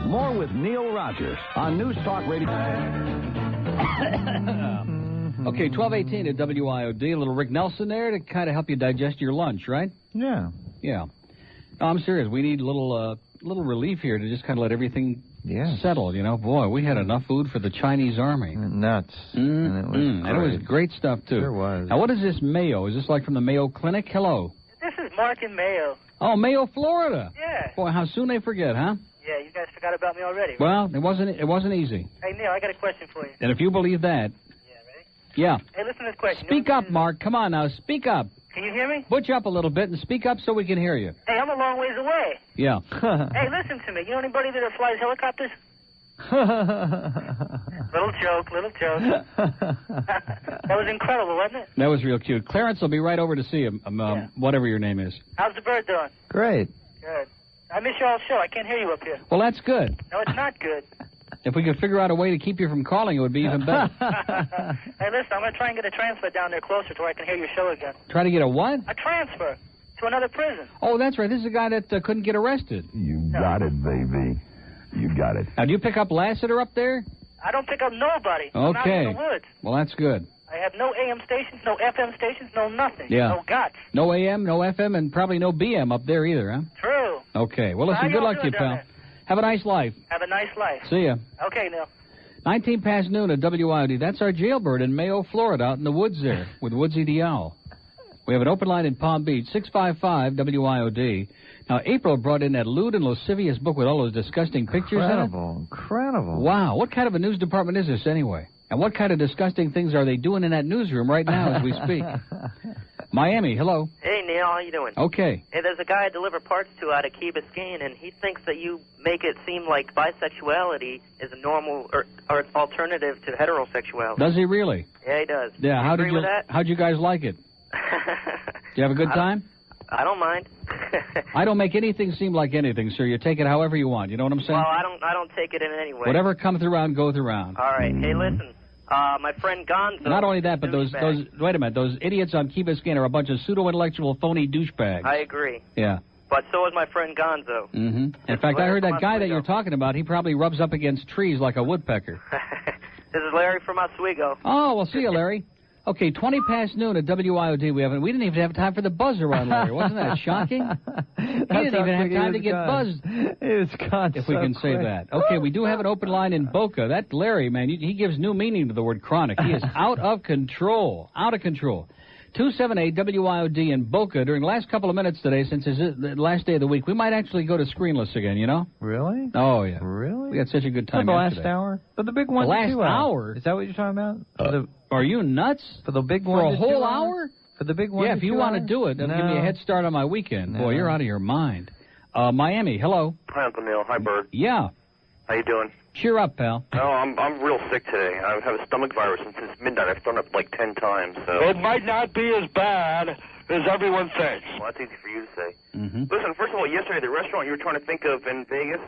More with Neil Rogers on News Talk Radio. Okay, 12:18 at WIOD. A little Rick Nelson there to kind of help you digest your lunch, right? Yeah. Yeah. No, I'm serious. We need a little relief here to just kind of let everything settle, you know. Boy, we had enough food for the Chinese army. Nuts. And it was great stuff, too. Sure was. Now, what is this Mayo? Is this like from the Mayo Clinic? Hello. This is Mark in Mayo. Oh, Mayo, Florida. Yeah. Boy, how soon they forget, huh? Yeah, you guys forgot about me already. Well, it wasn't easy. Hey, Neil, I got a question for you. And if you believe that. Yeah, ready? Yeah. Hey, listen to this question. Speak up, Mark. Come on now. Speak up. Can you hear me? Butch up a little bit and speak up so we can hear you. Hey, I'm a long ways away. Yeah. Hey, listen to me. You know anybody that flies helicopters? Little joke. That was incredible, wasn't it? That was real cute. Clarence will be right over to see him, whatever your name is. How's the bird doing? Great. Good. I miss your all show. I can't hear you up here. Well, that's good. No, it's not good. If we could figure out a way to keep you from calling, it would be even better. Hey, listen, I'm going to try and get a transfer down there closer to where I can hear your show again. Try to get a what? A transfer to another prison. Oh, that's right. This is a guy that couldn't get arrested. You got it, baby. You got it. Now, do you pick up Lassiter up there? I don't pick up nobody. Okay. I'm out in the woods. Well, that's good. I have no AM stations, no FM stations, no nothing. Yeah. No guts. No AM, no FM, and probably no BM up there either, huh? True. Okay. Well, listen, good luck to you, pal. Have a nice life. Have a nice life. See ya. Okay, Neil. 19 past noon at WIOD. That's our jailbird in Mayo, Florida, out in the woods there with Woodsy the Owl. We have an open line in Palm Beach, 655-WIOD. Now, April brought in that lewd and lascivious book with all those disgusting pictures in it. Incredible. Wow. What kind of a news department is this anyway? And what kind of disgusting things are they doing in that newsroom right now as we speak? Miami, hello. Hey, Neil, how you doing? Okay. Hey, there's a guy I deliver parts to out of Key Biscayne, and he thinks that you make it seem like bisexuality is a normal or alternative to heterosexuality. Does he really? Yeah, he does. Yeah. How'd you guys like it? Do you have a good time? I don't mind. I don't make anything seem like anything, sir. You take it however you want. You know what I'm saying? Well, I don't take it in any way. Whatever comes around goes around. All right. Hey, listen. My friend Gonzo. Not only that, but those wait a minute, those idiots on Key Biscayne are a bunch of pseudo-intellectual phony douchebags. I agree. Yeah. But so is my friend Gonzo. Mm-hmm. In fact, I heard that guy that you're talking about, he probably rubs up against trees like a woodpecker. This is Larry from Oswego. Oh, well, see you, Larry. Okay, 20 past noon at WIOD. We didn't even have time for the buzzer on Larry. Wasn't that shocking? He didn't even have time to get buzzed. It was gone if we can say that. Okay, we do have an open line in Boca. That Larry, man, he gives new meaning to the word chronic. He is out of control. Out of control. 278-WIOD in Boca during the last couple of minutes today, since it's the last day of the week. We might actually go to screenless again, you know? Really? Oh, yeah. Really? We had such a good time For the yesterday. last hour? For the big one, the last 2 hour? Is that what you're talking about? Are you nuts? For the big one? For a whole hour? For the big one? Yeah, if you want to do it, then give me a head start on my weekend. No. Boy, you're out of your mind. Miami, hello. Hi, Uncle Neil. Hi, Bird. Yeah. How you doing? Cheer up, pal. No, I'm real sick today. I have a stomach virus, and since midnight I've thrown up like 10 times. So it might not be as bad as everyone thinks. Well, that's easy for you to say. Mm-hmm. Listen, first of all, yesterday the restaurant you were trying to think of in Vegas.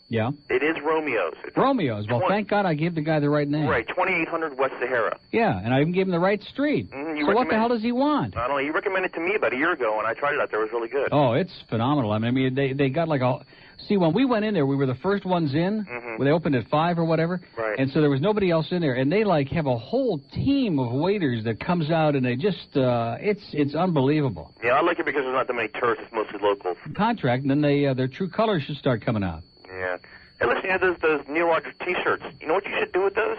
Yeah. It is Romeo's. Romeo's. Well, thank God I gave the guy the right name. Right, 2800 West Sahara. Yeah, and I even gave him the right street. So what the hell does he want? I don't know. You recommended it to me about a year ago, and I tried it out there. It was really good. Oh, it's phenomenal. I mean, they got like a... See, when we went in there, we were the first ones in. When they opened at 5 or whatever. Right. And so there was nobody else in there. And they, like, have a whole team of waiters that comes out, and they just... it's unbelievable. Yeah, I like it because there's not that many tourists. It's mostly locals. Contract, and then their true colors should start coming out. Yeah. Hey, listen, you know, those Neil Rogers T-shirts. You know what you should do with those?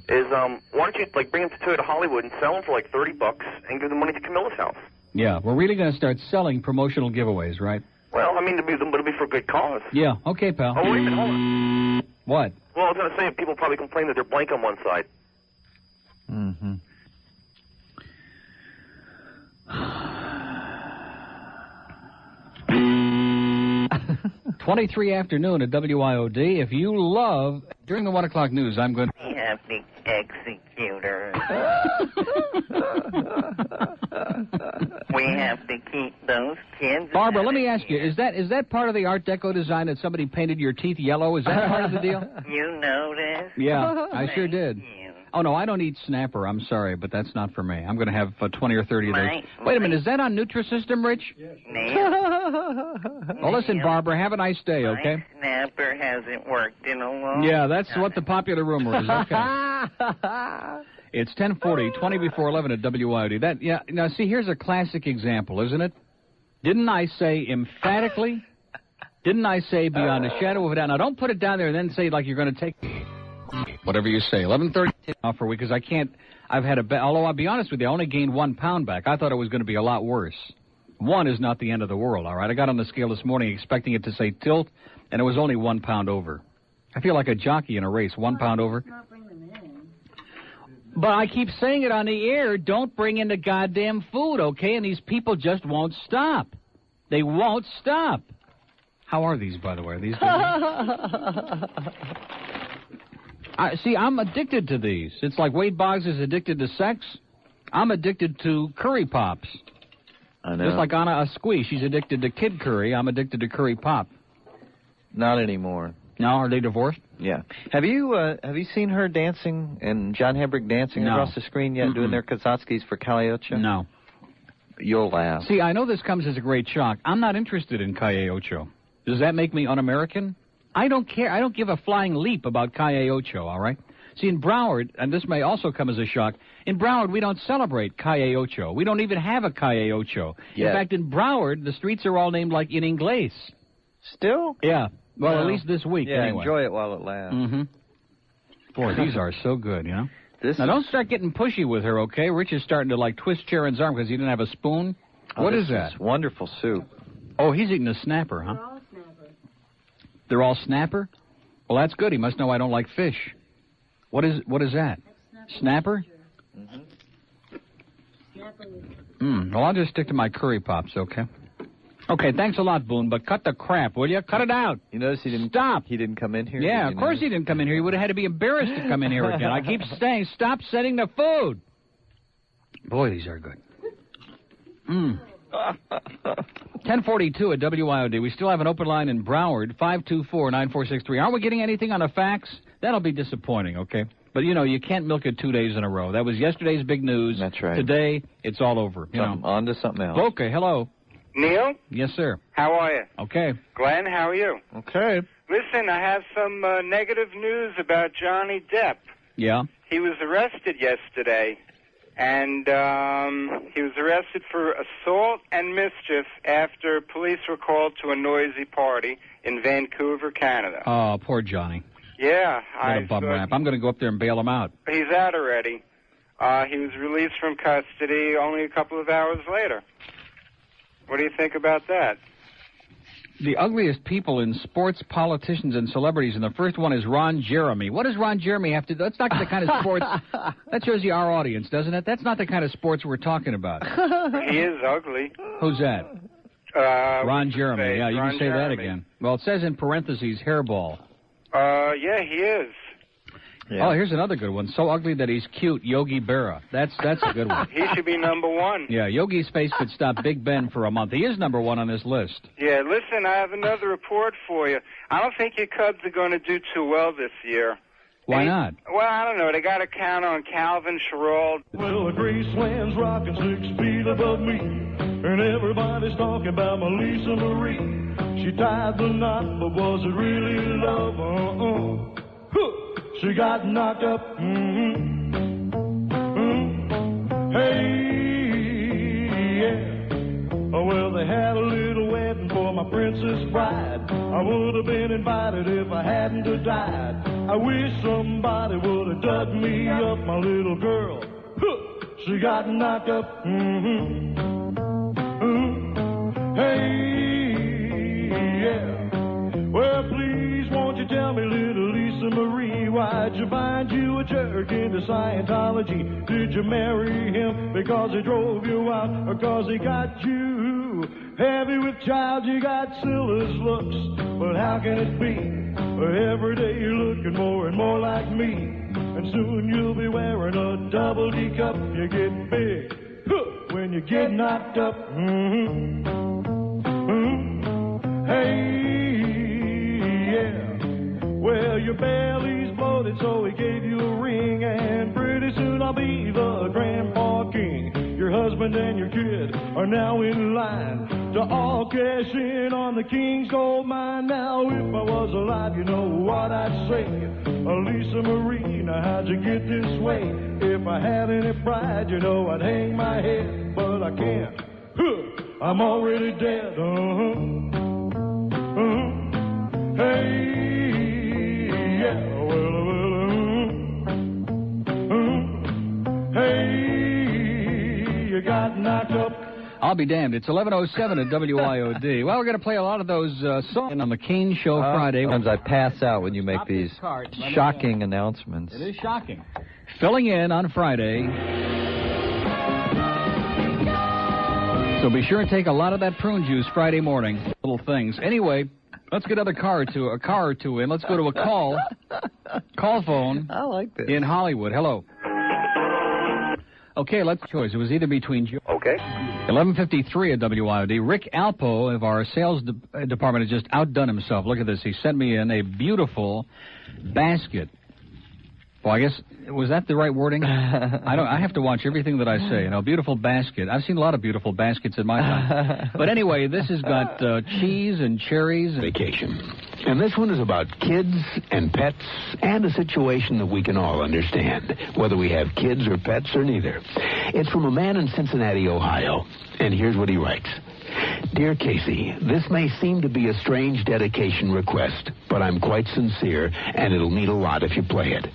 Is, why don't you, like, bring them to Hollywood and sell them for, like, $30 and give the money to Camilla's house? Yeah, we're really going to start selling promotional giveaways, right? Well, I mean, it'll be for a good cause. Yeah, okay, pal. Oh, wait a minute, hold on. What? Well, I was going to say, people probably complain that they're blank on one side. Mm-hmm. 23 afternoon at WIOD. If you love... During the 1 o'clock news, I'm going to... We have the executor. We have to keep those kids... Barbara, let me ask you, is that part of the Art Deco design that somebody painted your teeth yellow? Is that part of the deal? You noticed? Yeah, I sure did. Oh, no, I don't eat snapper. I'm sorry, but that's not for me. I'm going to have 20 or 30 of those. Wait a minute, is that on Nutrisystem, Rich? Yes. Well, listen, Barbara, have a nice day, okay? snapper hasn't worked in a long Yeah, that's time. what the popular rumor is. Okay. It's 10:40, 20 before 11 at WIOD. Now, see, here's a classic example, isn't it? Didn't I say emphatically? Didn't I say beyond a shadow of a doubt? Now, don't put it down there and then say like you're going to take whatever you say. 11:30 off for a week because I can't. I've had although I'll be honest with you, I only gained 1 pound back. I thought it was going to be a lot worse. 1 is not the end of the world, all right? I got on the scale this morning expecting it to say tilt, and it was only 1 pound over. I feel like a jockey in a race, 1 pound over. But I keep saying it on the air, don't bring in the goddamn food, okay? And these people just won't stop. They won't stop. How are these, by the way? Are these see, I'm addicted to these. It's like Wade Boggs is addicted to sex. I'm addicted to curry pops. I know. Just like Anna Asqui, she's addicted to Kid Curry. I'm addicted to curry pop. Not anymore. No, are they divorced? Yeah. Have you seen her dancing and John Hedrick dancing across the screen yet, doing their Kazatskis for Calle-Ocho? No. You'll laugh. See, I know this comes as a great shock. I'm not interested in Calle-Ocho. Does that make me un-American? I don't care. I don't give a flying leap about Calle-Ocho, all right? See, in Broward, and this may also come as a shock, in Broward we don't celebrate Calle-Ocho. We don't even have a Calle-Ocho. Yeah. In fact, in Broward, the streets are all named like in Inglés. Still? Yeah. Well, at least this week, yeah, anyway. enjoy it while it lasts. Mm-hmm. Boy, these are so good, you know? Now, don't start getting pushy with her, okay? Rich is starting to, like, twist Sharon's arm because he didn't have a spoon. What is that? This wonderful soup. Oh, he's eating a snapper, huh? They're all snapper? Well, that's good. He must know I don't like fish. What is that? Snapper? Well, I'll just stick to my curry pops, okay? Okay, thanks a lot, Boone, but cut the crap, will you? Cut it out. You notice he didn't... Stop. He didn't come in here? Yeah, of course he didn't come in here. He would have had to be embarrassed to come in here again. I keep saying, stop sending the food. Boy, these are good. 10:42 at WIOD. We still have an open line in Broward, 524-9463. Aren't we getting anything on the fax? That'll be disappointing, okay? But, you know, you can't milk it 2 days in a row. That was yesterday's big news. That's right. Today, it's all over. You know. On to something else. Okay, hello. Neil? Yes, sir. How are you? Okay. Glenn, how are you? Okay. Listen, I have some negative news about Johnny Depp. Yeah? He was arrested yesterday, and he was arrested for assault and mischief after police were called to a noisy party in Vancouver, Canada. Oh, poor Johnny. Yeah. What a bum rap. I'm going to go up there and bail him out. He's out already. He was released from custody only a couple of hours later. What do you think about that? The ugliest people in sports, politicians, and celebrities, and the first one is Ron Jeremy. What does Ron Jeremy have to do? That's not the kind of sports... That shows you our audience, doesn't it? That's not the kind of sports we're talking about. He is ugly. Who's that? Ron Jeremy. Yeah, you Ron can say Jeremy. that again. Well, it says in parentheses, hairball. Yeah, he is. Yeah. Oh, here's another good one. So ugly that he's cute, Yogi Berra. That's a good one. He should be number one. Yeah, Yogi's face could stop Big Ben for a month. He is number one on this list. Yeah, listen, I have another report for you. I don't think your Cubs are going to do too well this year. Why not? Well, I don't know. They got to count on Calvin Sherrod. Well, the Graceland's rocking 6 feet above me, and everybody's talking about my Lisa Marie. She tied the knot, but was it really love? She got knocked up. Hey, yeah. Oh, well, they had a little wedding for my princess bride. I would have been invited if I hadn't have died. I wish somebody would have dug me up, my little girl. She got knocked up. Hey, yeah. Well, please, won't you tell me, little Lisa Marie, why'd you find you a jerk into Scientology? Did you marry him because he drove you out, or because he got you heavy with child? You got Silas looks, but how can it be? Every day you're looking more and more like me, and soon you'll be wearing a double D cup. You get big when you get knocked up. Hey, yeah. Well, your belly's bloated, so he gave you a ring, and pretty soon I'll be the grandpa king. Your husband and your kid are now in line to all cash in on the King's gold mine. Now, if I was alive, you know what I'd say. Lisa Marie, now how'd you get this way? If I had any pride, you know I'd hang my head, but I can't. I'm already dead. Hey, yeah, hey, you got knocked up. I'll be damned. It's 11:07 at WIOD. Well, we're going to play a lot of those songs on the Kane Show Friday. Sometimes I pass out when you make these shocking announcements. It is shocking. Filling in on Friday. So be sure and take a lot of that prune juice Friday morning. Little things. Anyway, let's get a car or two in. Let's go to a call phone. I like this. In Hollywood. Hello. Okay, let's choose. It was either between... Okay. 11:53 at WIOD. Rick Alpo of our sales department has just outdone himself. Look at this. He sent me in a beautiful basket. Well, I guess, was that the right wording? I have to watch everything that I say. You know, beautiful basket. I've seen a lot of beautiful baskets in my time. But anyway, this has got cheese and cherries. Vacation. And this one is about kids and pets and a situation that we can all understand, whether we have kids or pets or neither. It's from a man in Cincinnati, Ohio. And here's what he writes. Dear Casey, this may seem to be a strange dedication request, but I'm quite sincere, and it'll mean a lot if you play it.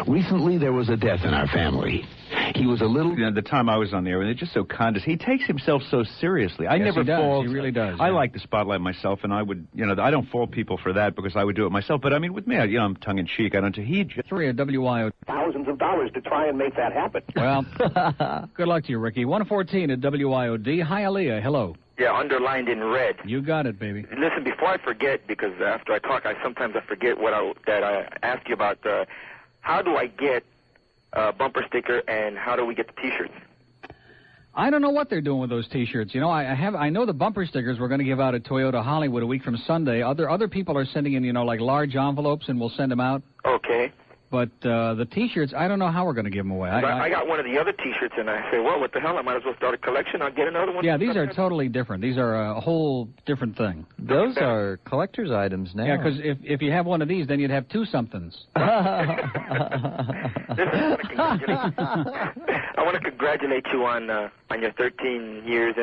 Recently, there was a death in our family. He was a little... You know, the time I was on the air, they're just so condescending. He takes himself so seriously. I never fall. He really does. I like the spotlight myself, and I would, you know, I don't fault people for that because I would do it myself. But, I mean, with me, you know, I'm tongue-in-cheek. I don't... He just... 3 at WIO. Thousands of dollars to try and make that happen. Well, good luck to you, Ricky. 114 at WIOD. Hi, Aaliyah. Hello. Yeah, underlined in red. You got it, baby. Listen, before I forget, because after I talk, sometimes I forget that I asked you about. How do I get a bumper sticker, and how do we get the T-shirts? I don't know what they're doing with those T-shirts. You know, I know the bumper stickers we're going to give out at Toyota Hollywood a week from Sunday. Other people are sending in, you know, like large envelopes, and we'll send them out. Okay. But the T-shirts, I don't know how we're going to give them away. I got one of the other T-shirts, and I say, well, what the hell? I might as well start a collection. I'll get another one. Yeah, these are totally different. These are a whole different thing. Those are collector's items now. Yeah, because if you have one of these, then you'd have two somethings. I want to congratulate you on your 13 years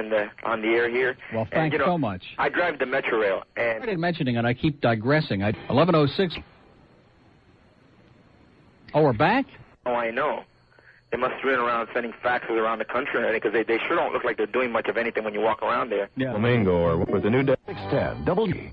on the air here. Well, thanks so much. I drive the Metro Rail, and I started mentioning it. I keep digressing. 11:06. Oh, we're back? Oh, I know. They must have been around sending faxes around the country because they sure don't look like they're doing much of anything when you walk around there. Yeah. Flamingo or with the new 610 W.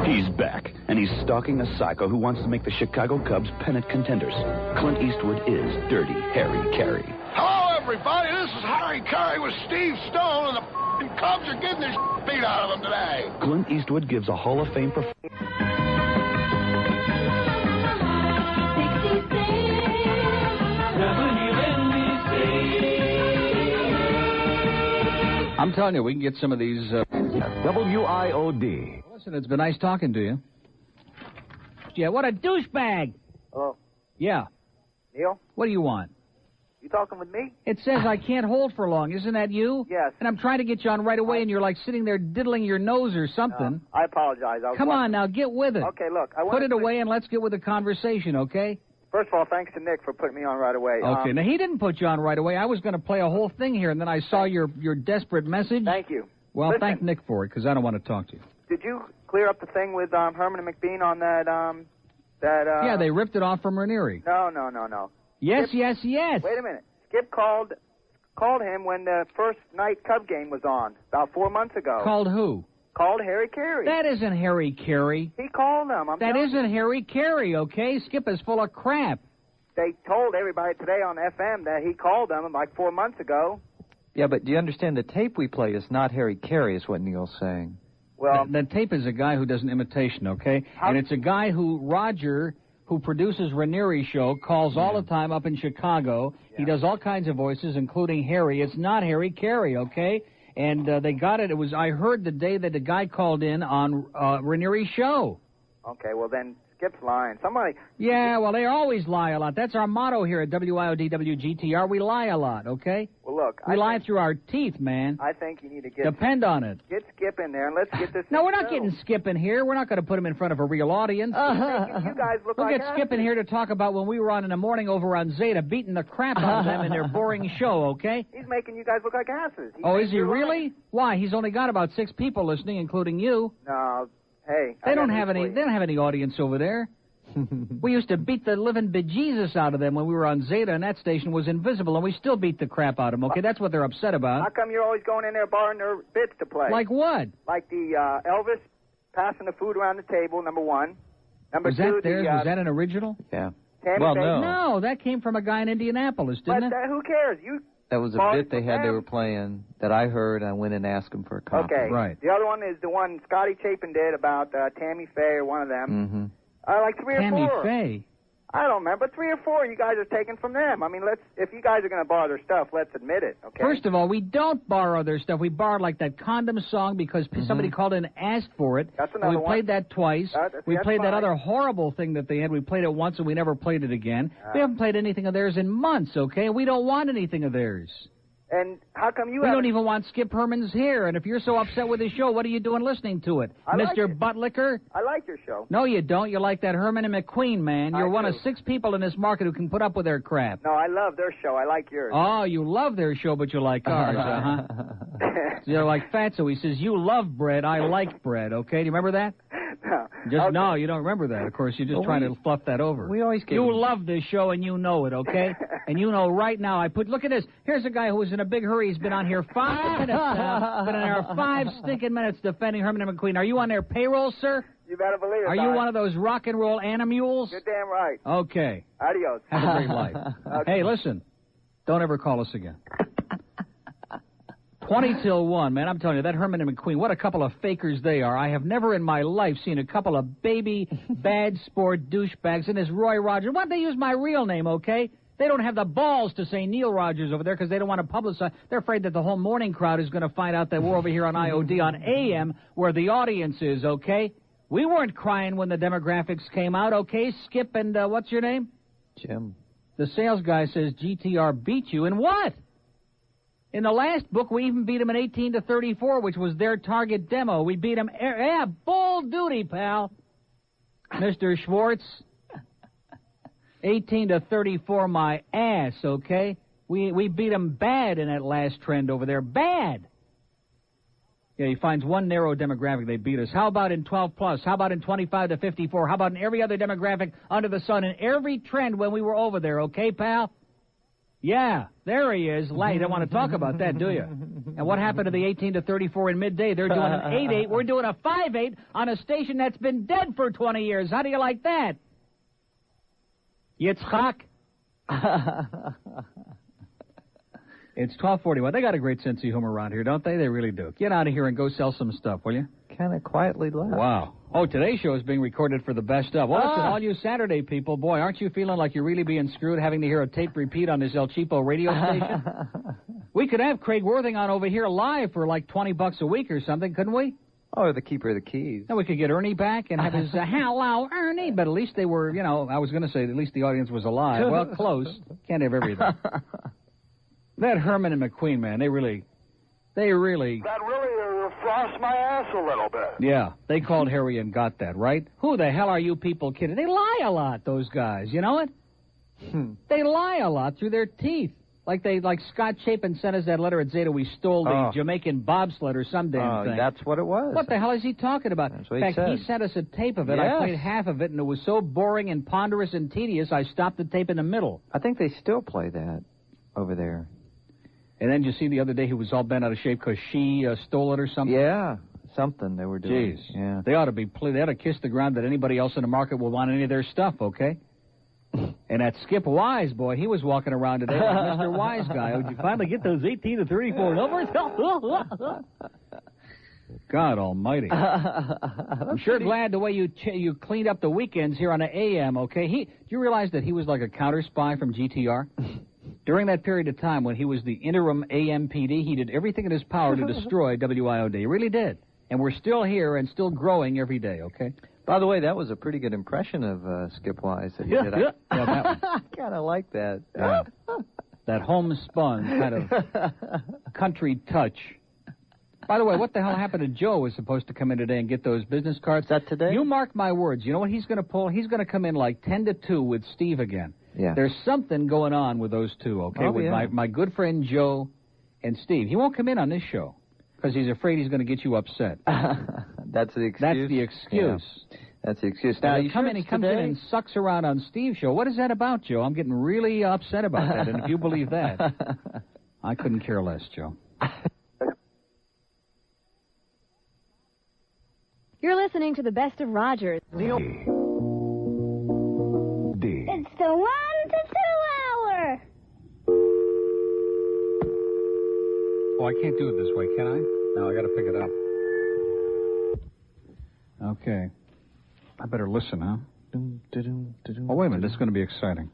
He's back, and he's stalking a psycho who wants to make the Chicago Cubs pennant contenders. Clint Eastwood is Dirty Harry Carey. Hello, everybody. This is Harry Carey with Steve Stone, and the Cubs are getting the beat out of them today. Clint Eastwood gives a Hall of Fame performance. I'm telling you, we can get some of these... WIOD. Listen, it's been nice talking to you. Yeah, what a douchebag! Hello? Yeah. Neil? What do you want? You talking with me? It says I can't hold for long. Isn't that you? Yes. And I'm trying to get you on right away, and you're like sitting there diddling your nose or something. I apologize. Come on now, get with it. Okay, look. Put it away and let's get with the conversation, okay? First of all, thanks to Nick for putting me on right away. Okay, now he didn't put you on right away. I was going to play a whole thing here, and then I saw your desperate message. Thank you. Well, Listen, thank Nick for it, because I don't want to talk to you. Did you clear up the thing with Herman and McBean on that, Yeah, they ripped it off from Ranieri. No. Yes, Skip, yes. Wait a minute. Skip called him when the first night Cub game was on, about 4 months ago. Called who? Called Harry Carey. That isn't Harry Carey. He called him. That isn't Harry Carey, okay? Skip is full of crap. They told everybody today on FM that he called them like 4 months ago. Yeah, but do you understand the tape we play is not Harry Carey, is what Neil's saying. Well, the tape is a guy who does an imitation, okay? And it's a guy who Roger, who produces Ranieri's show, calls all the time up in Chicago. Yeah. He does all kinds of voices, including Harry. It's not Harry Carey, okay? And they got it. I heard the day that the guy called in on Ranieri's show. Okay, well then Skip's lying. Somebody... Yeah, well, they always lie a lot. That's our motto here at WIOD WGTR. We lie a lot, okay? Well, look... We lie through our teeth, man. I think you need to get... Depend on it. Get Skip in there, and let's get this... No, we're not getting Skip in here. We're not going to put him in front of a real audience. You guys look we'll like get Skip in here to talk about when we were on in the morning over on Zeta, beating the crap out of them in their boring show, okay? He's making you guys look like asses. Is he really? Why? He's only got about 6 people listening, including you. No, hey. They don't have any audience over there. We used to beat the living bejesus out of them when we were on Zeta, and that station was invisible, and we still beat the crap out of them, okay? That's what they're upset about. How come you're always going in there borrowing their bits to play? Like what? Like the Elvis passing the food around the table, number one. Number was two, that theirs? Was that an original? Yeah. Well, no, that came from a guy in Indianapolis, didn't it? But who cares? That was a bit they had. They were playing that I heard. I went and asked them for a copy. Okay. Right. The other one is the one Scotty Chapin did about Tammy Faye or one of them. Mm-hmm. Like 3 or 4. Tammy Faye? I don't remember. 3 or 4 you guys are taking from them. I mean, if you guys are going to borrow their stuff, let's admit it, okay? First of all, we don't borrow their stuff. We borrowed like that condom song because somebody called in and asked for it. That's another one. We played that twice. We played fine. that other horrible thing that they had. We played it once and we never played it again. We haven't played anything of theirs in months, okay? We don't want anything of theirs. And how come you We don't even want Skip Herman's here. And if you're so upset with his show, what are you doing listening to it? Mr. Buttlicker? I like your show. No, you don't. You like that Herman and McBean, man. You're one of 6 people in this market who can put up with their crap. No, I love their show. I like yours. Oh, you love their show, but you like ours, uh-huh. You're like Fatso. He says, you love bread, I like bread, okay? Do you remember that? No. No, you don't remember that. Of course, you're just trying to fluff that over. We always get You love this show, and you know it, okay? And you know right now, look at this. Here's a guy who was in a big hurry. He's been on here 5 minutes now. Been on here 5 stinking minutes defending Herman and McBean. Are you on their payroll, sir? You better believe it. Are you one of those rock and roll animules? You're damn right. Okay. Adios. Have a great life. Okay. Hey, listen. Don't ever call us again. 20 till 1, man. I'm telling you, that Herman and McBean, what a couple of fakers they are. I have never in my life seen a couple of baby, bad sport douchebags. And this Roy Rogers, why don't they use my real name, okay? They don't have the balls to say Neil Rogers over there because they don't want to publicize. They're afraid that the whole morning crowd is going to find out that we're over here on IOD on AM where the audience is, okay? We weren't crying when the demographics came out, okay? Skip and what's your name? Jim. The sales guy says GTR beat you in what? In the last book, we even beat them in 18 to 34, which was their target demo. We beat them, full duty, pal. Mr. Schwartz. 18 to 34, my ass, okay? We beat them bad in that last trend over there. Bad. Yeah, he finds one narrow demographic they beat us. How about in 12 plus? How about in 25 to 54? How about in every other demographic under the sun? In every trend when we were over there, okay, pal? Yeah, there he is. You don't want to talk about that, do you? And what happened to the 18 to 34 in midday? They're doing an 8-8. We're doing a 5-8 on a station that's been dead for 20 years. How do you like that? Yitzchak? It's 12:41. They got a great sense of humor around here, don't they? They really do. Get out of here and go sell some stuff, will you? Kind of quietly left. Wow. Oh, today's show is being recorded for the best of. Well, listen, all you Saturday people, boy, aren't you feeling like you're really being screwed having to hear a tape repeat on this El Cheapo radio station? We could have Craig Worthing on over here live for like $20 a week or something, couldn't we? Oh, the keeper of the keys. Then we could get Ernie back and have his hello, Ernie. But at least they were, I was going to say at least the audience was alive. Well, close. Can't have everything. That Herman and McBean, man, they really... That really frost my ass a little bit. Yeah, they called Harry and got that, right? Who the hell are you people kidding? They lie a lot, those guys, you know it? They lie a lot through their teeth. Like Scott Chapin sent us that letter at Zeta, we stole the Jamaican bobsled or some damn thing. That's what it was. What the hell is he talking about? That's what In fact, he said. he sent us a tape of it. Yes. I played half of it, and it was so boring and ponderous and tedious, I stopped the tape in the middle. I think they still play that over there. And then you see the other day he was all bent out of shape because she stole it or something? Yeah, something they were doing. Jeez. Yeah. They ought to kiss the ground that anybody else in the market will want any of their stuff, okay? And that Skip Wise, boy, he was walking around today like Mr. Wise guy. Did you finally get those 18 to 34 numbers? God almighty. I'm sure glad the way you cleaned up the weekends here on the AM, okay? Do you realize that he was like a counter spy from GTR? During that period of time when he was the interim AMPD, he did everything in his power to destroy WIOD. He really did. And we're still here and still growing every day, okay? By the way, that was a pretty good impression of Skip Wise that you did. Yeah, that one. I kind of like that. That homespun kind of country touch. By the way, what the hell happened to Joe was supposed to come in today and get those business cards? Is that today? You mark my words. You know what he's going to pull? He's going to come in like 10 to 2 with Steve again. Yeah. There's something going on with those two, okay? Oh, with my good friend Joe and Steve. He won't come in on this show because he's afraid he's going to get you upset. That's the excuse? That's the excuse. Yeah. That's the excuse. Now, Now, he comes in and sucks around on Steve's show. What is that about, Joe? I'm getting really upset about that. And if you believe that, I couldn't care less, Joe. You're listening to the Best of Rogers. D. It's the 1 to 2 hour. Oh, I can't do it this way, can I? No, I got to pick it up. Okay. I better listen, huh? Oh, wait a minute. This is going to be exciting.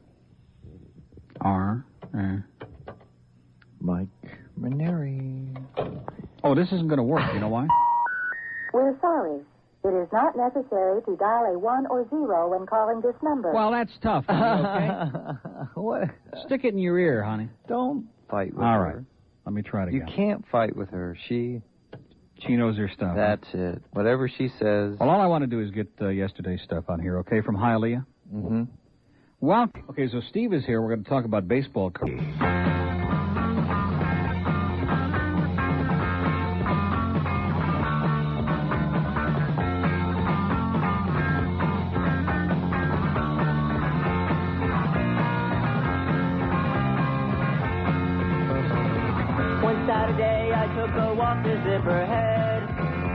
Mike Maneri. Oh, this isn't going to work. You know why? We're sorry. It is not necessary to dial a 1 or 0 when calling this number. Well, that's tough, honey, okay? What? Stick it in your ear, honey. Don't fight with her. All right. Let me try it again. You can't fight with her. She knows her stuff. That's it. Whatever she says. Well, all I want to do is get yesterday's stuff on here, okay, from Hialeah? Mm-hmm. Well, okay, so Steve is here. We're going to talk about baseball cards. Saturday I took a walk to Zipperhead.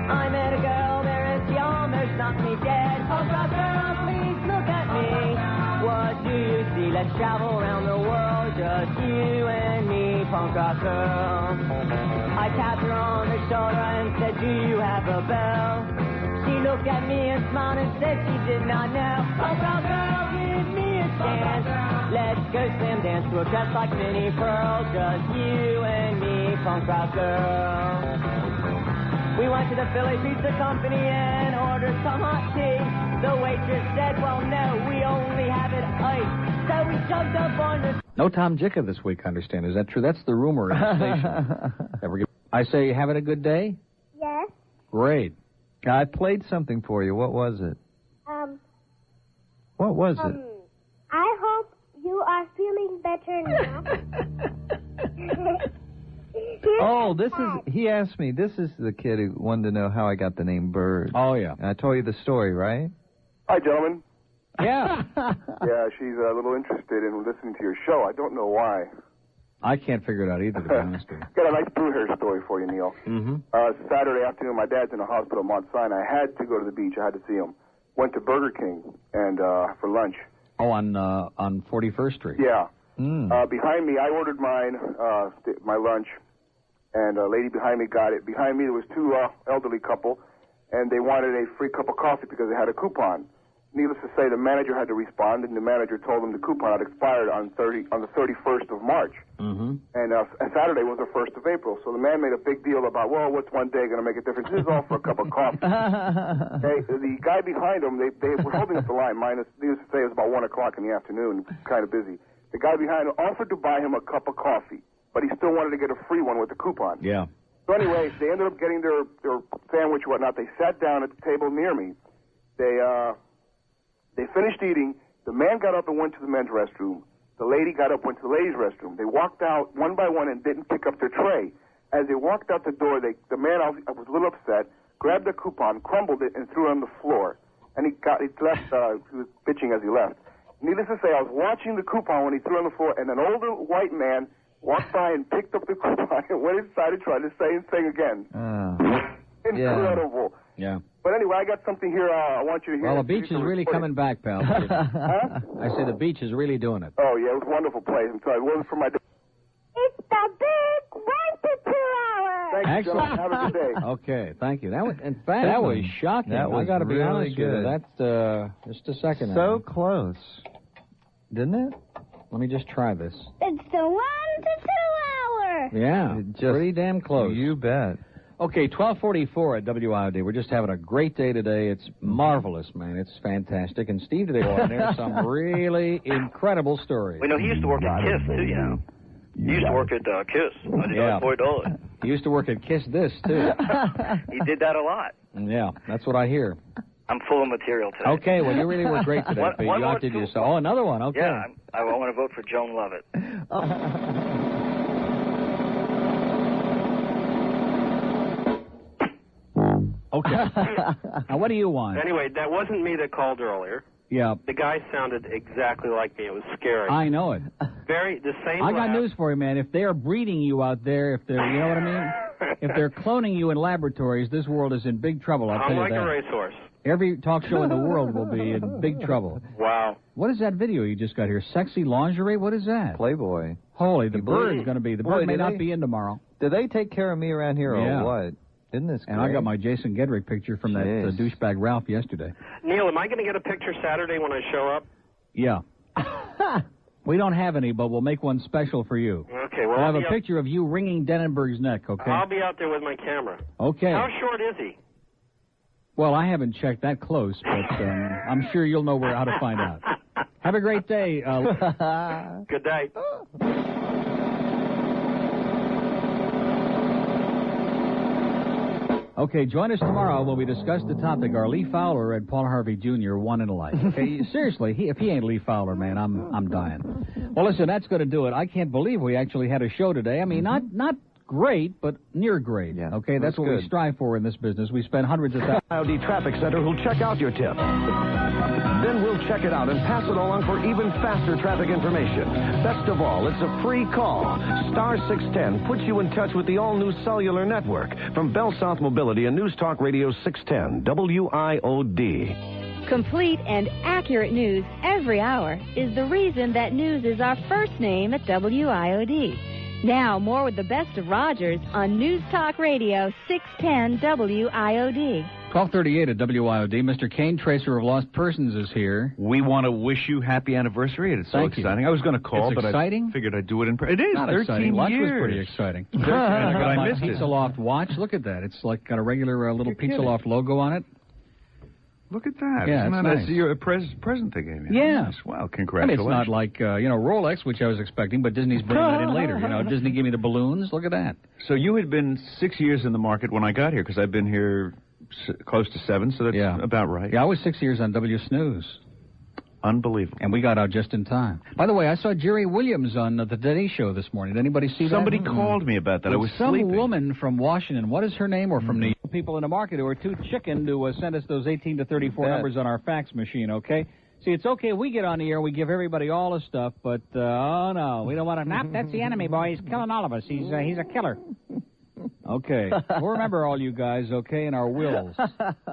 I met a girl there and she almost knocked me dead. Oh, girl, please look at me. What do you see? Let's travel around the world, just you and me, punk rock girl. I tapped her on the shoulder and said, do you have a bell? She looked at me and smiled and said she did not know. Oh, girl, give me a chance. Let's go slam dance to a dress like Minnie Pearl, just you and me, punk rock girl. We went to the Philly Pizza Company and ordered some hot tea. The waitress said, well, no, we only have it iced. So we jumped up on the... No Tom Jicka this week, I understand. Is that true? That's the rumor in the station. I say, you having a good day? Yes. Great. I played something for you. What was it? What was it? I hope you are feeling better now. Oh, he asked me, this is the kid who wanted to know how I got the name Bird. Oh, yeah. And I told you the story, right? Hi, gentlemen. Yeah. Yeah, she's a little interested in listening to your show. I don't know why. I can't figure it out either, to be honest with you. Got a nice blue hair story for you, Neil. Mm-hmm. Saturday afternoon, my dad's in the hospital at Mount Sinai. I had to go to the beach. I had to see him. Went to Burger King and for lunch. Oh, on 41st Street. Yeah. Mm. Behind me, I ordered my lunch, and a lady behind me got it. Behind me, there was two elderly couple, and they wanted a free cup of coffee because they had a coupon. Needless to say, the manager had to respond, and the manager told them the coupon had expired on the 31st of March. Mm-hmm. And Saturday was the 1st of April. So the man made a big deal about, well, what's one day going to make a difference? This is all for a cup of coffee. The guy behind him, they were holding up the line. Needless to say, it was about 1 o'clock in the afternoon, kind of busy. The guy behind him offered to buy him a cup of coffee, but he still wanted to get a free one with the coupon. Yeah. So anyway, they ended up getting their sandwich and whatnot. They sat down at the table near me. They finished eating. The man got up and went to the men's restroom. The lady got up, went to the ladies' restroom. They walked out one by one and didn't pick up their tray. As they walked out the door, the man was a little upset, grabbed the coupon, crumbled it, and threw it on the floor. And he left. He was bitching as he left. Needless to say, I was watching the coupon when he threw it on the floor, and an older white man walked by and picked up the coupon and went inside and tried the same thing again. Incredible. Yeah. But anyway, I got something here I want you to hear. Well, the beach is really coming back, pal. Huh? I say the beach is really doing it. Oh, yeah, it was a wonderful place. I'm sorry, it wasn't for my... It's the big 1 to 2 hour. Thank you, Excellent. John. Have a good day. Okay, thank you. That was, in fact, that was shocking. That was I got to be really honest good. with you. That's just a second. So close. Didn't it? Let me just try this. It's the 1 to 2 hour. Yeah, Just pretty damn close. You bet. Okay, 1244 at WIOD. We're just having a great day today. It's marvelous, man. It's fantastic. And Steve today brought in there some really incredible stories. Well, he used to work at KISS, too, you know. He used to work at KISS. I did $4. He used to work at KISS This, too. He did that a lot. Yeah, that's what I hear. I'm full of material today. Okay, well, you really were great today, Pete. You outdid yourself. Oh, another one. Okay. Yeah, I want to vote for Joan Lovett. Okay. Now, what do you want? Anyway, that wasn't me that called earlier. Yeah. The guy sounded exactly like me. It was scary. I know it. The same I got laugh. news for you, man. If they are breeding you out there, if they're, you know what I mean? If they're cloning you in laboratories, this world is in big trouble, I'll tell I'm you like that. a racehorse. Every talk show in the world will be in big trouble. Wow. What is that video you just got here? Sexy lingerie? What is that? Playboy. Holy, the bird's going to be. The bird may not be in tomorrow. Do they take care of me around here or what? Isn't this great? And I got my Jason Gedrick picture from that douchebag Ralph yesterday. Neil, am I going to get a picture Saturday when I show up? Yeah. We don't have any, but we'll make one special for you. Okay, well, We'll have a picture of you wringing Denenberg's neck, okay? I'll be out there with my camera. Okay. How short is he? Well, I haven't checked that close, but I'm sure you'll know how to find out. Have a great day. Good day. Okay, join us tomorrow when we discuss the topic, are Lee Fowler and Paul Harvey Jr. one and alike? Okay, seriously, if he ain't Lee Fowler, man, I'm dying. Well, listen, that's going to do it. I can't believe we actually had a show today. I mean, not great, but near great. Yeah, okay, that's what we strive for in this business. We spend hundreds of thousands. WIOD Traffic Center who'll check out your tip. Then we'll check it out and pass it along for even faster traffic information. Best of all, it's a free call. Star 610 puts you in touch with the all-new cellular network from Bell South Mobility and News Talk Radio 610, WIOD. Complete and accurate news every hour is the reason that news is our first name at WIOD. Now, more with the best of Rogers on News Talk Radio 610 WIOD. 1238 at WIOD. Mr. Kane, Tracer of Lost Persons, is here. We want to wish you happy anniversary. It's so exciting. I was going to call, It's but exciting? I figured I'd do it in person. It is. Not 13 exciting. years. Lunch was pretty exciting. 13, I my missed it. Pizza Loft watch. Look at that. It's like got a regular little Pizza Loft logo on it. Look at that. Yeah, Isn't it's that nice. a present they gave me? Yeah. Nice. Wow, I mean, congratulations. it's not like, Rolex, which I was expecting, but Disney's bringing that in later. Disney gave me the balloons. Look at that. So you had been 6 years in the market when I got here, because I've been here close to 7, so that's about right. Yeah, I was 6 years on W Snooze. Unbelievable. And we got out just in time. By the way, I saw Jerry Williams on the Today Show this morning. Did anybody see that? Somebody called me about that. I was some sleeping. woman from Washington. What is her name? Or from New York? People in the market who are too chicken to send us those 18 to 34 numbers on our fax machine, okay? See, it's okay. We get on the air. We give everybody all the stuff, but, oh, no. We don't want to. Nope, that's the enemy, boy. He's killing all of us. He's a killer. Okay. We'll remember all you guys, okay, in our wills.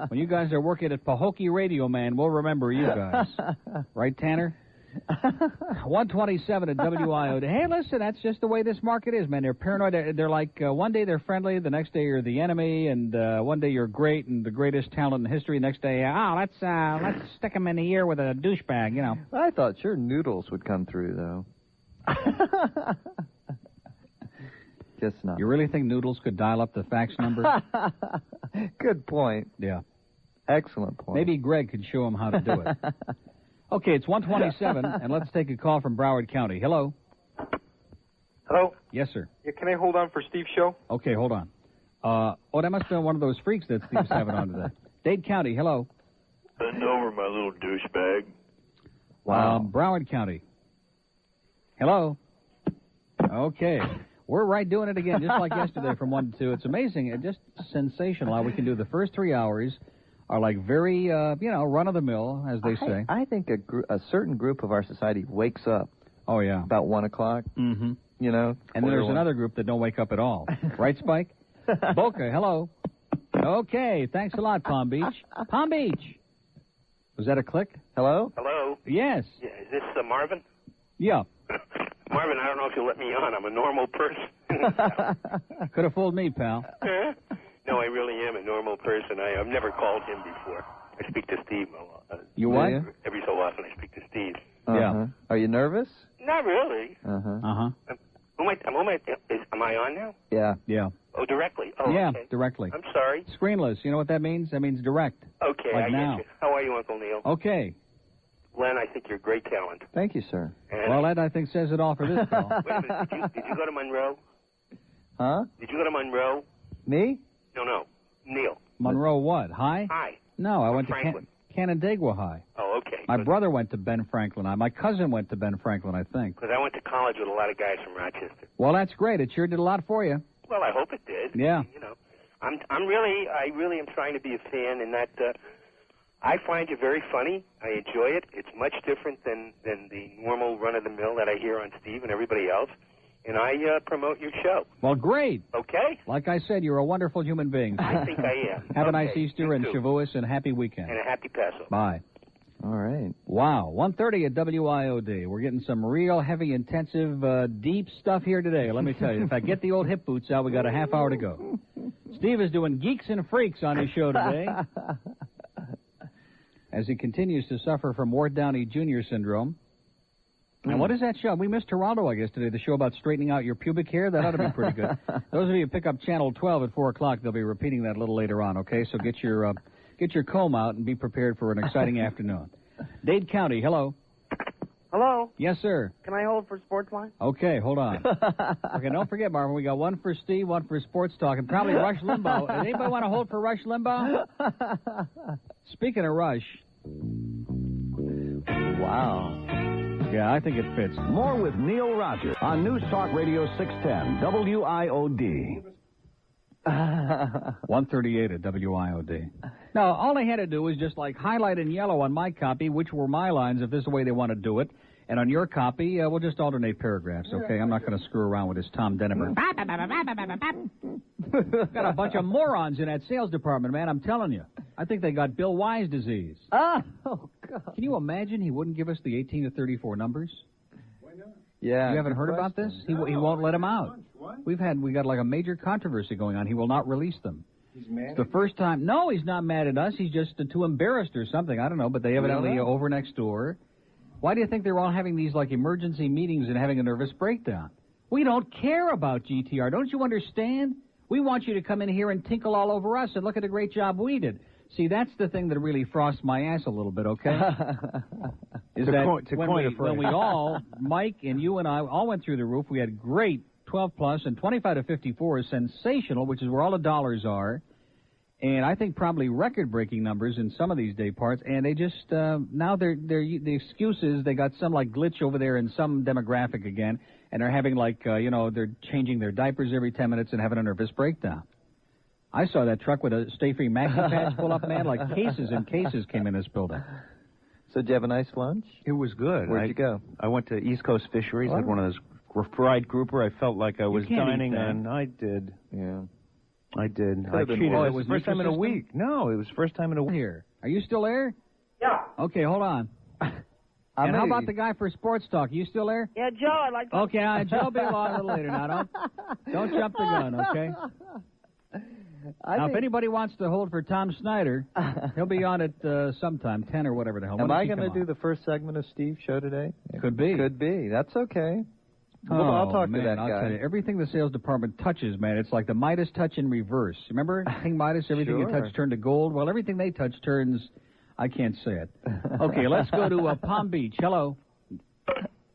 When you guys are working at Pahokee Radio, man, we'll remember you guys. Right, Tanner? 127 at WIOD. Hey, listen, that's just the way this market is, man. They're paranoid. They're like, one day they're friendly, the next day you're the enemy, and one day you're great and the greatest talent in history. Next day, let's stick him in the ear with a douchebag, you know. I thought sure Noodles would come through, though. Guess not. You really think Noodles could dial up the fax number? Good point. Yeah. Excellent point. Maybe Greg could show him how to do it. Okay, it's 127, and let's take a call from Broward County. Hello? Hello? Yes, sir. Yeah, can I hold on for Steve's show? Okay, hold on. That must have been one of those freaks that Steve's having on today. Dade County, hello? Bend over, my little douchebag. Wow. Broward County. Hello? Okay. We're right doing it again, just like yesterday from 1 to 2. It's amazing. It's just sensational how we can do the first 3 hours are like very, run-of-the-mill, as they say. I think a certain group of our society wakes up. Oh, yeah. About 1 o'clock. Mm-hmm. You know? And then there's another group that don't wake up at all. Right, Spike? Boca, hello. Okay, thanks a lot, Palm Beach. Palm Beach. Was that a click? Hello? Hello? Yes. Yeah, is this Marvin? Yeah. Marvin, I don't know if you'll let me on. I'm a normal person. Could have fooled me, pal. No, I really am a normal person. I've never called him before. I speak to Steve a lot. You what? Every so often I speak to Steve. Yeah. Are you nervous? Not really. Uh-huh. Am I on now? Yeah. Yeah. Oh, directly? Oh, yeah, okay. directly. I'm sorry. Screenless. You know what that means? That means direct. Okay, Like I now. get you. How are you, Uncle Neil? Okay. Len, I think you're a great talent. Thank you, sir. And Well, that, I think, says it all for this call. Wait a minute. Did you go to Monroe? Huh? Did you go to Monroe? Me? No. Neil. Monroe what? High? Hi. No, I went to Franklin. Canandaigua High. Oh, okay. My brother went to Ben Franklin. My cousin went to Ben Franklin, I think. Because I went to college with a lot of guys from Rochester. Well, that's great. It sure did a lot for you. Well, I hope it did. Yeah. You know, I really am trying to be a fan in that I find you very funny. I enjoy it. It's much different than the normal run-of-the-mill that I hear on Steve and everybody else. And I promote your show. Well, great. Okay? Like I said, you're a wonderful human being. I think I am. Have a nice Okay, Easter you and too. Shavuos and happy weekend. And a happy Passover. Bye. All right. Wow, 1:30 at WIOD. We're getting some real heavy, intensive, deep stuff here today, let me tell you. If I get the old hip boots out, we got a half hour to go. Steve is doing Geeks and Freaks on his show today as he continues to suffer from Ward Downey Jr. syndrome. And what is that show? We missed Geraldo, I guess, today, the show about straightening out your pubic hair. That ought to be pretty good. Those of you who pick up Channel 12 at 4 o'clock, they'll be repeating that a little later on, okay? So get your comb out and be prepared for an exciting afternoon. Dade County, hello. Hello? Yes, sir. Can I hold for sports line? Okay, hold on. Okay, don't forget, Marvin, we got one for Steve, one for Sports Talk, and probably Rush Limbaugh. Does anybody want to hold for Rush Limbaugh? Speaking of Rush. Wow. Yeah, I think it fits. More with Neil Rogers on News Talk Radio 610, WIOD. 138 at WIOD. Now, all they had to do was just like highlight in yellow on my copy, which were my lines, if this is the way they want to do it. And on your copy, we'll just alternate paragraphs, okay? I'm not going to screw around with this Tom Denver. Got a bunch of morons in that sales department, man, I'm telling you. I think they got Bill Wise disease. Oh, God. Can you imagine he wouldn't give us the 18 to 34 numbers? Yeah. You haven't heard about this? He won't let them out. We got like a major controversy going on. He will not release them. He's mad. It's the first time. No, he's not mad at us. He's just too embarrassed or something. I don't know. But they evidently over next door. Why do you think they're all having these like emergency meetings and having a nervous breakdown? We don't care about GTR. Don't you understand? We want you to come in here and tinkle all over us and look at the great job we did. See, that's the thing that really frosts my ass a little bit, okay? Is that when we all, Mike and you and I, all went through the roof, we had great 12 plus and 25 to 54 is sensational, which is where all the dollars are. And I think probably record-breaking numbers in some of these day parts. And they just, now the excuse is they got some like glitch over there in some demographic again. And they're having like, they're changing their diapers every 10 minutes and having a nervous breakdown. I saw that truck with a Stay Free Maxi Pads pull up, man, like cases and cases came in this building. So did you have a nice lunch? It was good. Where'd you go? I went to East Coast Fisheries, had one of those fried grouper. I felt like I was dining on. I did. Yeah. I did. I cheated. Oh, it was the first time in a week. No, it was the first time in a week. Here. Are you still there? Yeah. Okay, hold on. And how about the guy for Sports Talk? You still there? Yeah, Joe, I'd like to... Okay, Joe will be along a little later now. Don't jump the gun, okay? Now, if anybody wants to hold for Tom Snyder, he'll be on it sometime, 10 or whatever the hell. Am I going to do the first segment of Steve's show today? Could be. Could be. That's okay. Oh, I'll talk man, to that guy. I'll tell you, everything the sales department touches, man, it's like the Midas touch in reverse. Remember King Midas? Everything you touch turned to gold. Well, everything they touch turns, I can't say it. Okay, let's go to Palm Beach. Hello.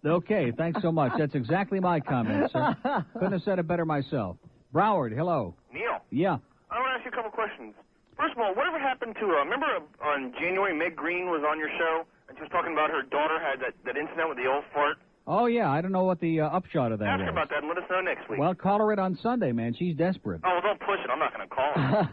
Okay, thanks so much. That's exactly my comment, sir. Couldn't have said it better myself. Broward, hello. Neil. Yeah. I want to ask you a couple questions. First of all, whatever happened to, remember on January, Meg Green was on your show, and she was talking about her daughter had that incident with the old fart? Oh, yeah, I don't know what the upshot of that Ask was. her about that and let us know next week. Well, call her it on Sunday, man. She's desperate. Oh, well, don't push it. I'm not going to call her.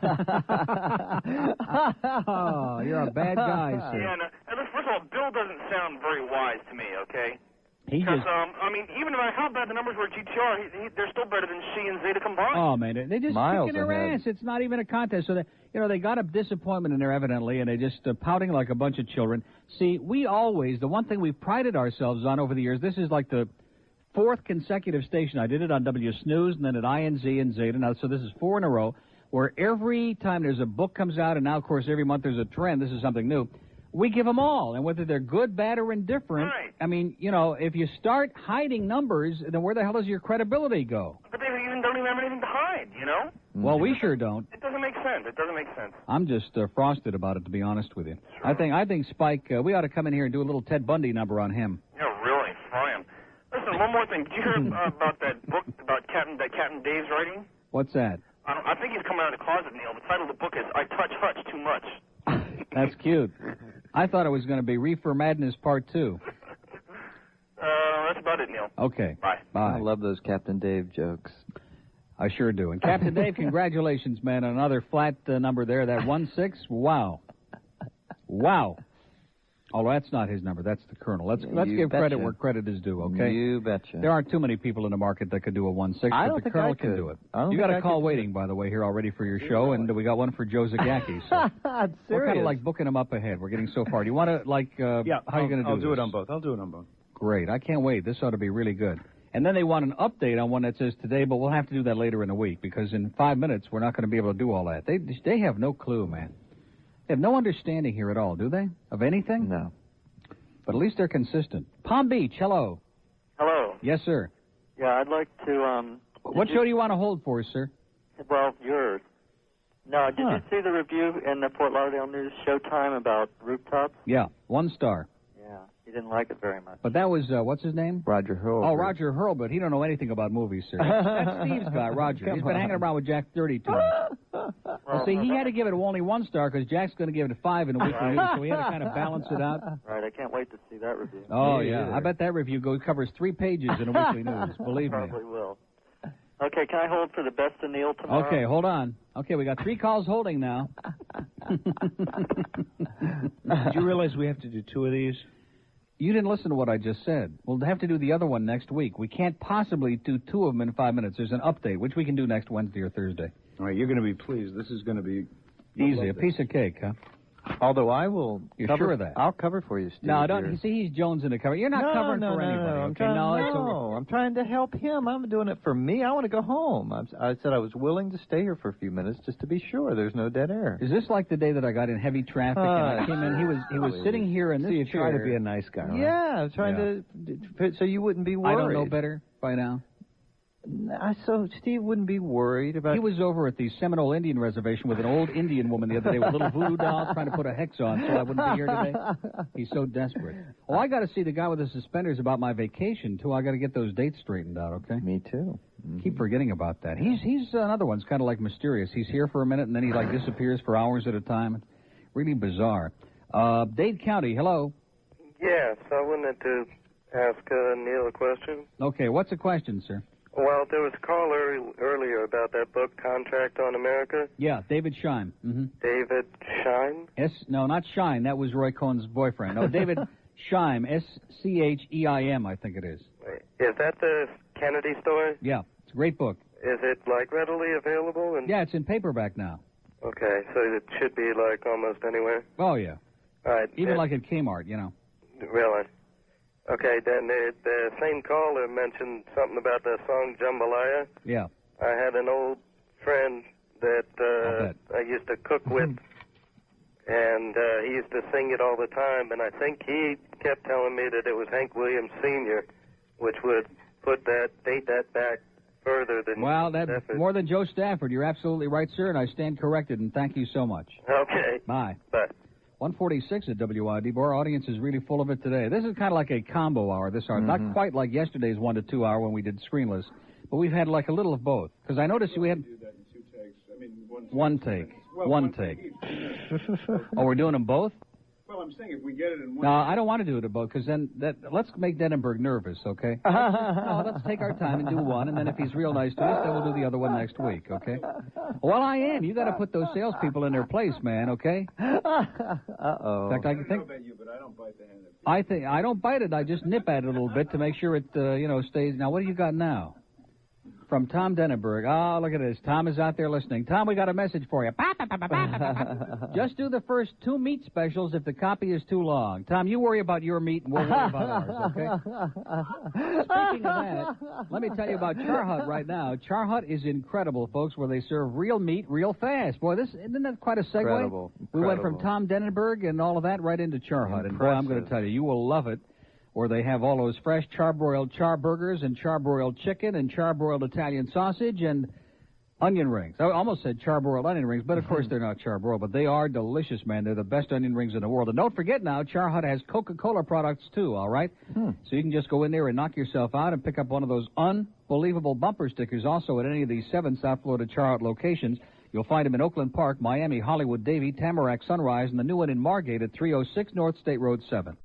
Oh, you're a bad guy, sir. Yeah, no, first of all, Bill doesn't sound very wise to me, okay? Because, I mean, even no matter how bad the numbers were at GTR, they're still better than she and Zeta combined. Oh, man, they just Miles kicking their ahead. ass. It's not even a contest. So, they got a disappointment in there, evidently, and they just pouting like a bunch of children. See, we always, the one thing we've prided ourselves on over the years, this is like the fourth consecutive station. I did it on W Snooze and then at INZ and Zeta. Now, so this is 4 in a row, where every time there's a book comes out, and now, of course, every month there's a trend, this is something new, we give them all. And whether they're good, bad, or indifferent, right. I mean, if you start hiding numbers, then where the hell does your credibility go? But they don't even have anything to hide, Well, we sure don't. It doesn't make sense. It doesn't make sense. I'm just frosted about it, to be honest with you. I think Spike, we ought to come in here and do a little Ted Bundy number on him. Yeah, really, fry him. Listen, one more thing. Did you hear about that book about Captain Dave's writing? What's that? I think he's coming out of the closet, Neil. The title of the book is I Touch Hutch Too Much. That's cute. I thought it was going to be Reefer Madness Part 2. That's about it, Neil. Okay. Bye. Bye. I love those Captain Dave jokes. I sure do. And Captain Dave, congratulations, man, on another flat number there. That 1-6, wow. Wow. Oh, that's not his number. That's the Colonel. Let's give credit where credit is due, okay? You betcha. There aren't too many people in the market that could do a 1-6, but the Colonel can do it. You got a call waiting, by the way, here already for your show, and we got one for Joe Zagacki. So we're kind of like booking him up ahead. We're getting so far. Do you want to, like, how are you going to do I'll do this? it on both. I'll do it on both. Great. I can't wait. This ought to be really good. And then they want an update on one that says today, but we'll have to do that later in the week, because in 5 minutes we're not going to be able to do all that. They have no clue, man. They have no understanding here at all, do they? Of anything? No. But at least they're consistent. Palm Beach, hello. Hello. Yes, sir. Yeah, I'd like to, What show do you want to hold for, sir? Well, yours. No, did you see the review in the Fort Lauderdale News Showtime about rooftops? Yeah, 1 star. Yeah, he didn't like it very much. But that was, what's his name? Roger Hurlbut. Oh, Roger Hurlbut. He don't know anything about movies, sir. That's Steve's guy, Roger. He's been hanging around with Jack 32. Well, see, he had to give it only 1 star because Jack's going to give it a 5 in the weekly news, so we had to kind of balance it out. Right, I can't wait to see that review. Oh, yeah. I bet that review covers 3 pages in the weekly news, believe me. Probably will. Okay, can I hold for the best of Neil tomorrow? Okay, hold on. Okay, we got 3 calls holding now. Did you realize we have to do 2 of these? You didn't listen to what I just said. We'll have to do the other one next week. We can't possibly do 2 of them in 5 minutes. There's an update, which we can do next Wednesday or Thursday. All right, you're going to be pleased. This is going to be... Easy, a piece of cake, huh? Although I will... You're cover, sure of that? I'll cover for you, Steve. No, don't. You see, he's Jones in the cover. You're not covering for anybody. I'm trying to help him. I'm doing it for me. I want to go home. I said I was willing to stay here for a few minutes just to be sure there's no dead air. Is this like the day that I got in heavy traffic and I came in? He was sitting here in this chair. You try to be a nice guy, right? Yeah, I was trying to... So you wouldn't be worried. I don't know better by now. So Steve wouldn't be worried about... He was over at the Seminole Indian Reservation with an old Indian woman the other day with a little voodoo doll trying to put a hex on so I wouldn't be here today. He's so desperate. Oh, I got to see the guy with the suspenders about my vacation, too. I got to get those dates straightened out, okay? Me, too. Mm-hmm. Keep forgetting about that. He's another one's kind of like mysterious. He's here for a minute, and then he, like, disappears for hours at a time. Really bizarre. Dade County, hello. Yes, I wanted to ask Neil a question. Okay, what's the question, sir? Well, there was a call earlier about that book, Contract on America. Yeah, David Scheim. Mm-hmm. David Scheim? No, not Shine. That was Roy Cohn's boyfriend. No, David Scheim, Scheim, I think it is. Is that the Kennedy story? Yeah, it's a great book. Is it, like, readily available? Yeah, it's in paperback now. Okay, so it should be, like, almost anywhere? Oh, yeah. All right. Even like at Kmart, you know. Really? Okay, then the same caller mentioned something about the song Jambalaya. Yeah. I had an old friend that I used to cook with, and he used to sing it all the time, and I think he kept telling me that it was Hank Williams Sr., which would date that back further than... Well, that's more than Joe Stafford. You're absolutely right, sir, and I stand corrected, and thank you so much. Okay. Bye. Bye. 146 at WIOD. Our audience is really full of it today. This is kind of like a combo hour this hour. Not quite like yesterday's 1 to 2 hour when we did screenless, but we've had like a little of both. Because I noticed we had... One take. Oh, we're doing them both? Well, I'm saying if we get it in one... No, I don't want to do it in both, because then let's make Denenberg nervous, okay? Let's take our time and do one, and then if he's real nice to us, then we'll do the other one next week, okay? Well, I am. You got to put those salespeople in their place, man, okay? Uh-oh. In fact, I think... I don't know about you, but I don't bite the hand that... I don't bite it. I just nip at it a little bit to make sure it, stays... Now, what do you got now? From Tom Denenberg. Oh, look at this. Tom is out there listening. Tom, we got a message for you. Just do the first 2 meat specials if the copy is too long. Tom, you worry about your meat and we'll worry about ours, okay? Speaking of that, let me tell you about Char Hut right now. Char Hut is incredible, folks, where they serve real meat real fast. Boy, isn't that quite a segue? Incredible. We went from Tom Denenberg and all of that right into Char Hut. And boy, I'm going to tell you, you will love it. Where they have all those fresh charbroiled char burgers and charbroiled chicken and charbroiled Italian sausage and Onion rings. I almost said charbroiled onion rings, but of course they're not charbroiled. But they are delicious, man. They're the best onion rings in the world. And don't forget now, Char Hut has Coca-Cola products too, all right? So you can just go in there and knock yourself out and pick up one of those unbelievable bumper stickers also at any of these 7 South Florida Char Hut locations. You'll find them in Oakland Park, Miami, Hollywood, Davie, Tamarack, Sunrise, and the new one in Margate at 306 North State Road 7.